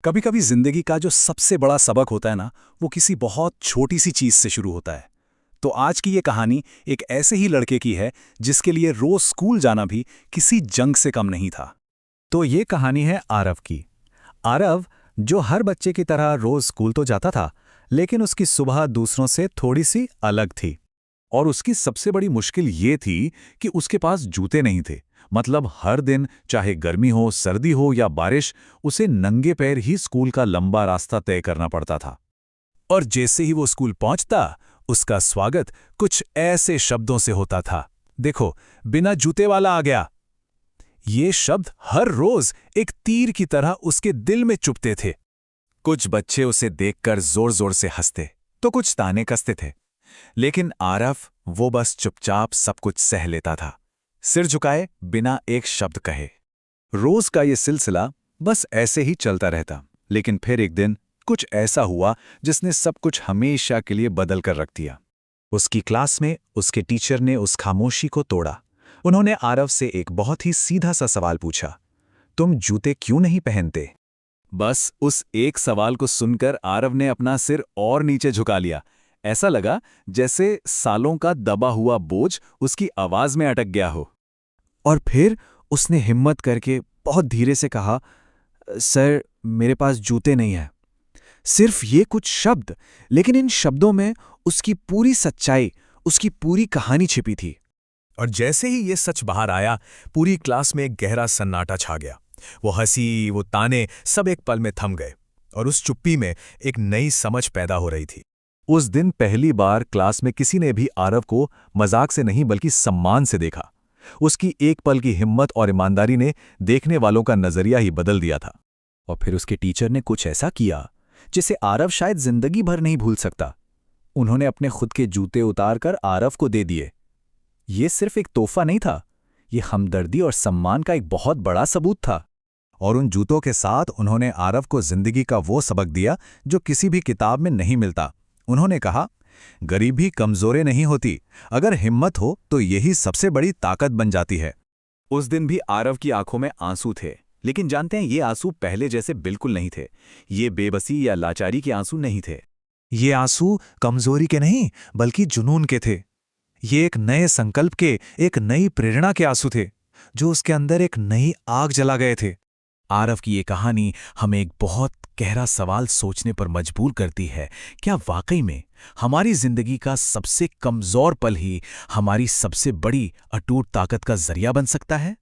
कभी कभी जिंदगी का जो सबसे बड़ा सबक होता है ना, वो किसी बहुत छोटी सी चीज से शुरू होता है। तो आज की ये कहानी एक ऐसे ही लड़के की है जिसके लिए रोज स्कूल जाना भी किसी जंग से कम नहीं था। तो ये कहानी है आरव की। आरव, जो हर बच्चे की तरह रोज स्कूल तो जाता था, लेकिन उसकी सुबह दूसरों से थोड़ी सी अलग थी। और उसकी सबसे बड़ी मुश्किल ये थी कि उसके पास जूते नहीं थे। मतलब हर दिन, चाहे गर्मी हो, सर्दी हो या बारिश, उसे नंगे पैर ही स्कूल का लंबा रास्ता तय करना पड़ता था। और जैसे ही वो स्कूल पहुंचता, उसका स्वागत कुछ ऐसे शब्दों से होता था। देखो, बिना जूते वाला आ गया। ये शब्द हर रोज एक तीर की तरह उसके दिल में चुभते थे। कुछ बच्चे उसे देखकर जोर जोर से हंसते, तो कुछ ताने कसते थे। लेकिन आरव, वो बस चुपचाप सब कुछ सह लेता था, सिर झुकाए, बिना एक शब्द कहे। रोज का ये सिलसिला बस ऐसे ही चलता रहता। लेकिन फिर एक दिन कुछ ऐसा हुआ जिसने सब कुछ हमेशा के लिए बदल कर रख दिया। उसकी क्लास में उसके टीचर ने उस खामोशी को तोड़ा। उन्होंने आरव से एक बहुत ही सीधा सा सवाल पूछा, तुम जूते क्यों नहीं पहनते? बस उस एक सवाल को सुनकर आरव ने अपना सिर और नीचे झुका लिया। ऐसा लगा जैसे सालों का दबा हुआ बोझ उसकी आवाज में अटक गया हो। और फिर उसने हिम्मत करके बहुत धीरे से कहा, सर, मेरे पास जूते नहीं हैं। सिर्फ ये कुछ शब्द, लेकिन इन शब्दों में उसकी पूरी सच्चाई, उसकी पूरी कहानी छिपी थी। और जैसे ही ये सच बाहर आया, पूरी क्लास में एक गहरा सन्नाटा छा गया। वो हंसी, वो ताने, सब एक पल में थम गए। और उस चुप्पी में एक नई समझ पैदा हो रही थी। उस दिन पहली बार क्लास में किसी ने भी आरव को मजाक से नहीं बल्कि सम्मान से देखा। उसकी एक पल की हिम्मत और ईमानदारी ने देखने वालों का नजरिया ही बदल दिया था। और फिर उसके टीचर ने कुछ ऐसा किया जिसे आरव शायद जिंदगी भर नहीं भूल सकता। उन्होंने अपने खुद के जूते उतारकर आरव को दे दिए। ये सिर्फ एक तोहफा नहीं था, ये हमदर्दी और सम्मान का एक बहुत बड़ा सबूत था। और उन जूतों के साथ उन्होंने आरव को जिंदगी का वो सबक दिया जो किसी भी किताब में नहीं मिलता। उन्होंने कहा, गरीबी कमजोरी नहीं होती, अगर हिम्मत हो तो यही सबसे बड़ी ताकत बन जाती है। उस दिन भी आरव की आंखों में आंसू थे, लेकिन जानते हैं, ये आंसू पहले जैसे बिल्कुल नहीं थे। ये बेबसी या लाचारी के आंसू नहीं थे। ये आंसू कमजोरी के नहीं, बल्कि जुनून के थे। ये एक नए संकल्प के, एक नई प्रेरणा के आंसू थे, जो उसके अंदर एक नई आग जला गए थे। आरव की ये कहानी हमें एक बहुत गहरा सवाल सोचने पर मजबूर करती है। क्या वाकई में हमारी जिंदगी का सबसे कमजोर पल ही हमारी सबसे बड़ी अटूट ताकत का जरिया बन सकता है?